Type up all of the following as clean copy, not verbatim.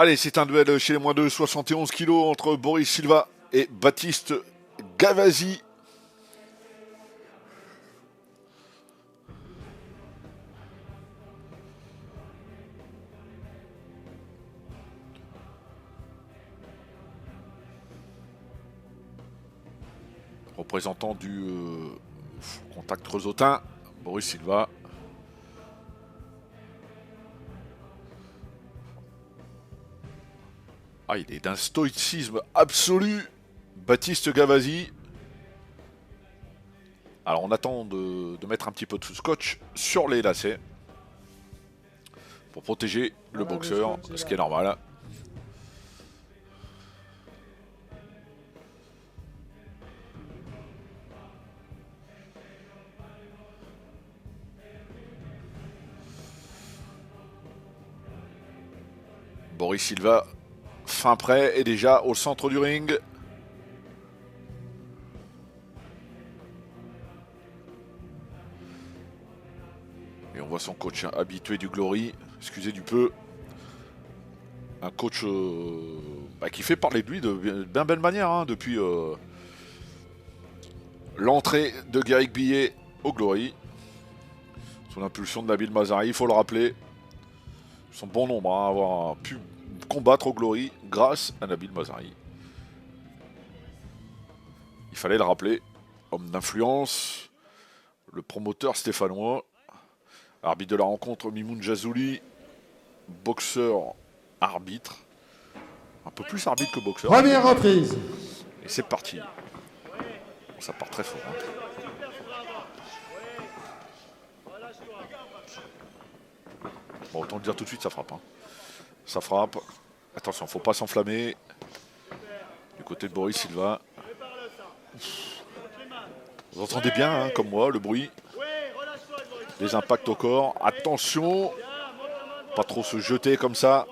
Allez, c'est un duel chez les moins de 71 kilos entre Boris Silva et Baptiste Gavazzi. Représentant du contact creusotin, Boris Silva. Ah, il est d'un stoïcisme absolu, Baptiste Gavazzi. Alors on attend de mettre un petit peu de scotch sur les lacets pour protéger le boxeur, ce qui est normal. Boris Silva, fin prêt, est déjà au centre du ring. Et on voit son coach habitué du Glory, excusez du peu. Un coach qui fait parler de lui de bien belle manière hein, depuis l'entrée de Guéric Billet au Glory. Sous l'impulsion de Nabil Mazari, il faut le rappeler. Ils sont bon nombre à avoir pu combattre au Glory grâce à Nabil Mazari. Il fallait le rappeler. Homme d'influence, le promoteur stéphanois, arbitre de la rencontre Mimoun Jazouli, boxeur arbitre. Un peu plus arbitre que boxeur. Première reprise. Et c'est parti. Bon, ça part très fort. Hein. Bon, autant le dire tout de suite, ça frappe. Hein. Ça frappe. Attention, faut pas s'enflammer. Du côté de Boris Silva. Vous entendez bien, hein, comme moi, le bruit. Les impacts au corps. Attention. Pas trop se jeter comme ça.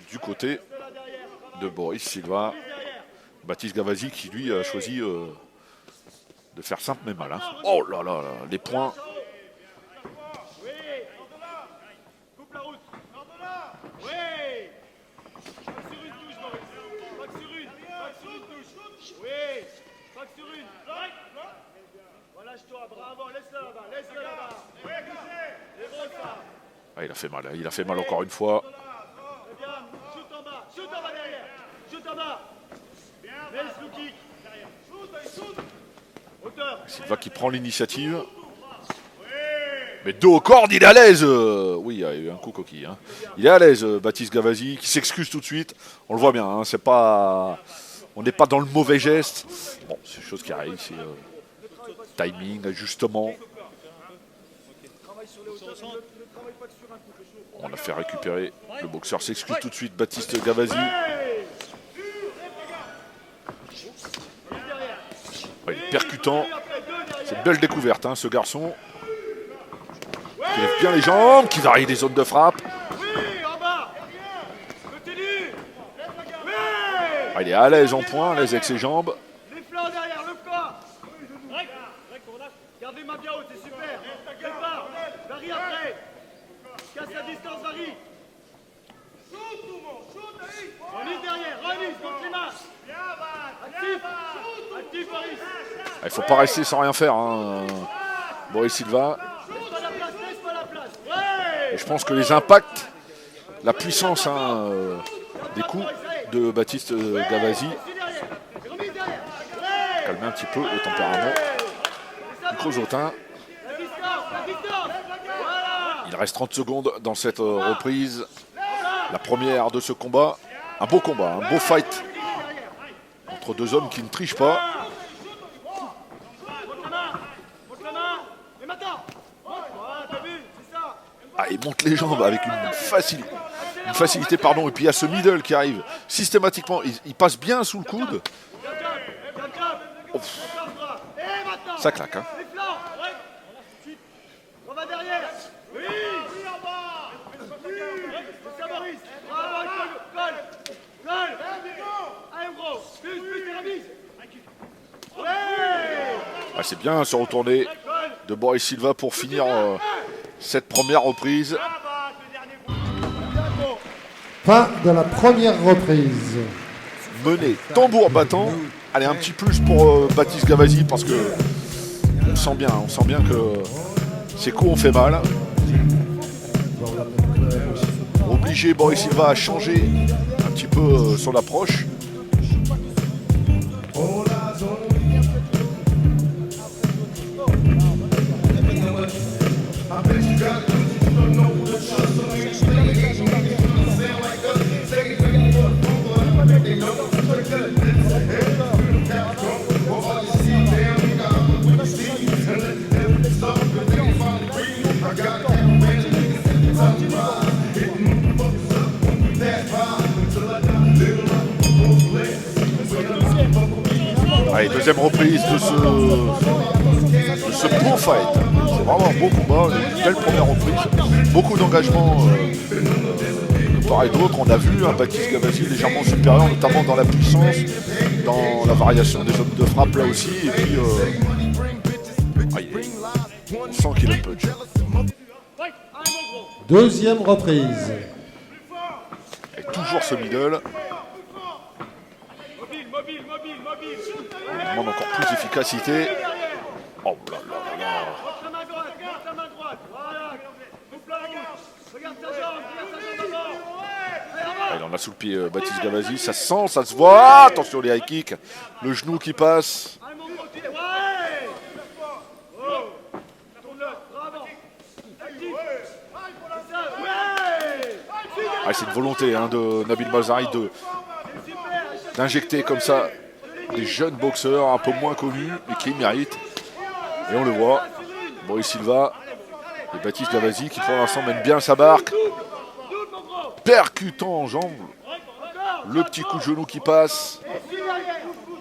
Du côté de Boris Silva. Baptiste Gavazzi qui lui a choisi de faire simple mais mal. Hein. Oh là là, là les points. Ah, il a fait mal, il a fait mal encore une fois. Silva qui prend l'initiative. Mais dos aux cordes, il est à l'aise. Oui, il y a eu un coup coquille. Hein. Il est à l'aise, Baptiste Gavazzi, qui s'excuse tout de suite. On le voit bien, hein, c'est pas... on n'est pas dans le mauvais geste. Bon, c'est une chose qui arrive, c'est timing, ajustement. On a fait récupérer. Le boxeur s'excuse tout de suite, Baptiste Gavazzi. Ouais, il est percutant. C'est une belle découverte, hein, ce garçon. Qui lève bien les jambes, qui varie les zones de frappe. Ah, il est à l'aise en point, à l'aise avec ses jambes. Les flancs derrière, le corps. Gardez ma bien haute, c'est super. Prépare, varie après. Casse la distance, varie. Remise derrière, remise contre les mains. Actif, actif, Boris. Il ne faut pas rester sans rien faire, hein. Boris Silva. Laisse pas la place. Ouais. Et je pense que les impacts, la puissance hein, des coups de Baptiste Gavazzi calmer un petit peu le tempérament du creusotin. Il reste 30 secondes dans cette reprise. La première de ce combat. Un beau combat, un beau fight entre deux hommes qui ne trichent pas. Ah, il monte les jambes avec une facilité, pardon. Et puis il y a ce middle qui arrive systématiquement. Il passe bien sous le coude. Oh. Ça claque, hein. Ah, c'est bien se retourner de Boris Silva pour finir cette première reprise. Fin de la première reprise. Mené tambour battant. Allez, un petit plus pour Baptiste Gavasi parce que on sent bien que ces coups ont fait mal. Obligé Boris Silva à changer un petit peu son approche. Allez, deuxième reprise de ce beau fight. C'est vraiment un beau combat, une belle première reprise. Beaucoup d'engagement de part et d'autre. On a vu un Baptiste Gavasi légèrement supérieur, notamment dans la puissance, dans la variation des zones de frappe là aussi. Et puis, on sent qu'il a le punch. Deuxième reprise. Et toujours ce middle. On demande encore plus d'efficacité. Oh là là là là. Montre la main droite, montre la main droite. Voilà. Coupe la bouche. Regarde sa jambe avant. Il en a sous le pied Baptiste Gavasi. Ça se sent, ça se voit. Attention les high kicks. Le genou qui passe. Allez, mon gros, tire. Ouais. Oh. Tourne-le. Bravo. Actif. Ouais. C'est une volonté de Nabil Mazari d'injecter comme ça des jeunes boxeurs un peu moins connus mais qui méritent. Et on le voit, Boris Silva et Baptiste Gavasi qui pour l'instant mènent bien sa barque. Percutant en jambes, le petit coup de genou qui passe.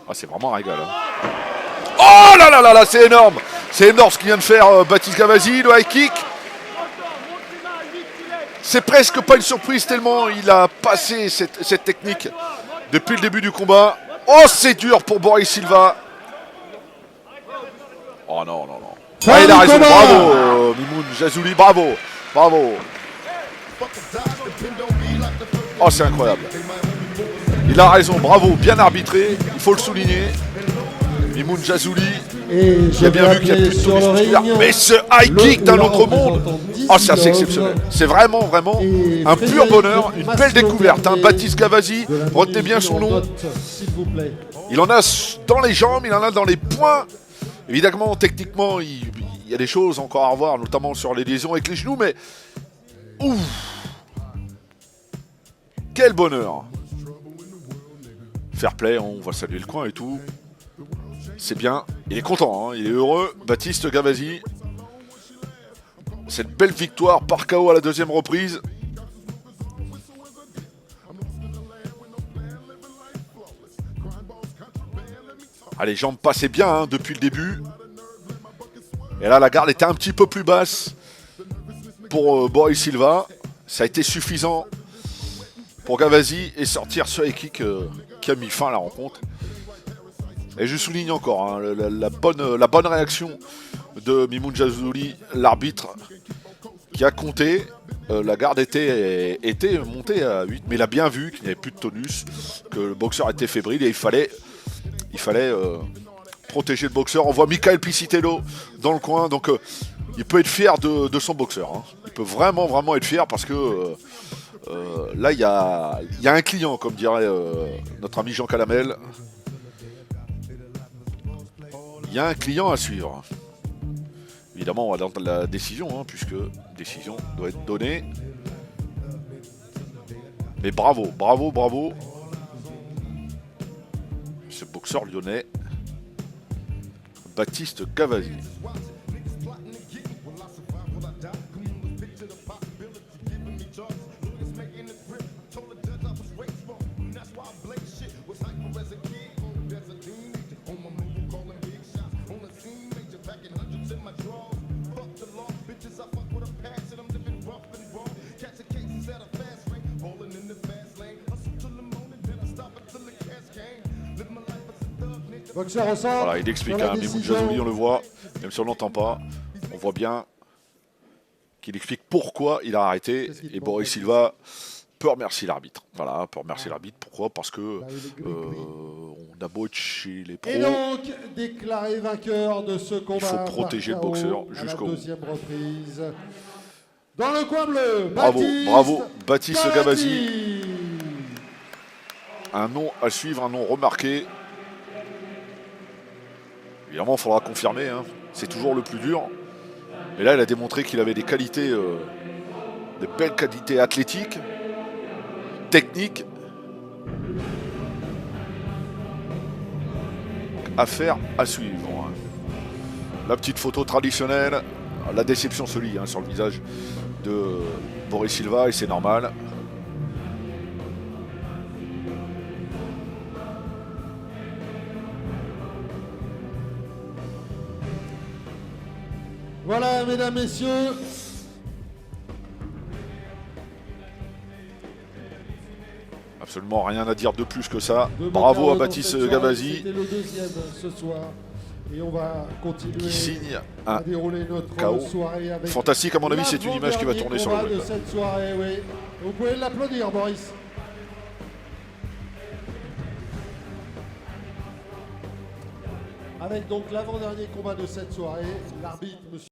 Ah, c'est vraiment un régal. Hein. Oh là là là là, c'est énorme. C'est énorme ce qu'il vient de faire Baptiste Gavasi, le high kick. C'est presque pas une surprise tellement il a passé cette technique depuis le début du combat. Oh, c'est dur pour Boris Silva. Oh non, non, non. Ah, il a raison, bravo Mimoun Jazouli, bravo. Bravo. Oh, c'est incroyable. Il a raison, bravo, bien arbitré, il faut le souligner. Mimoun Jazouli, j'ai bien vu qu'il y a plus de tonus musculaires. Mais ce high kick d'un autre monde, oh, c'est assez exceptionnel. C'est vraiment, vraiment un pur bonheur, une belle découverte. Hein. Baptiste Gavasi, retenez bien son nom. Il en a dans les jambes, il en a dans les poings. Évidemment, techniquement, il y a des choses encore à revoir, notamment sur les liaisons avec les genoux, mais... Ouf. Quel bonheur. Fair play, on va saluer le coin et tout. C'est bien, il est content, hein. Il est heureux, Baptiste Gavasi. Cette belle victoire par KO à la deuxième reprise. Ah, les jambes passaient bien hein, depuis le début. Et là, la garde était un petit peu plus basse pour Boris Silva. Ça a été suffisant pour Gavasi et sortir ce high kick qui a mis fin à la rencontre. Et je souligne encore hein, la bonne réaction de Mimoun Jazouli, l'arbitre, qui a compté. La garde était montée à 8, mais il a bien vu qu'il n'y avait plus de tonus, que le boxeur était fébrile et il fallait protéger le boxeur. On voit Michael Piscitello dans le coin, donc il peut être fier de son boxeur. Hein. Il peut vraiment, vraiment être fier parce que là, il y a un client, comme dirait notre ami Jean Calamel. Il y a un client à suivre. Évidemment, on va dans la décision, hein, puisque la décision doit être donnée. Mais bravo, bravo, bravo. Ce boxeur lyonnais, Baptiste Gavasi. Boxeur au centre. Voilà, il explique à Mimoun Jazouli, on le voit, même si on l'entend pas, on voit bien qu'il explique pourquoi il a arrêté. Et Boris Silva peut remercier l'arbitre. Voilà, on peut remercier l'arbitre. Pourquoi? Parce que on a beau être chez les pros. Et donc, déclaré vainqueur de ce combat. Il faut protéger le boxeur à jusqu'au la bout. deuxième reprise. Dans le coin bleu, Bravo, Baptiste Gavazi. Gavazi. Un nom à suivre, un nom remarqué. Évidemment, il faudra confirmer. Hein. C'est toujours le plus dur. Mais là, il a démontré qu'il avait des qualités, des belles qualités athlétiques, techniques. Affaire à suivre. La petite photo traditionnelle. La déception se lit sur le visage de Boris Silva et c'est normal. Voilà, mesdames, messieurs. Absolument rien à dire de plus que ça. Deux Bravo à boxeurs Baptiste dans cette soirée. Gavazi C'était le deuxième ce soir. Et on va continuer qui signe à un dérouler notre KO. soirée avec Fantastique, à mon avis, c'est une image qui va tourner sur le l'avant-dernier web. combat de cette soirée, oui. Vous pouvez l'applaudir, Boris. Avec donc l'avant-dernier combat de cette soirée, l'arbitre, monsieur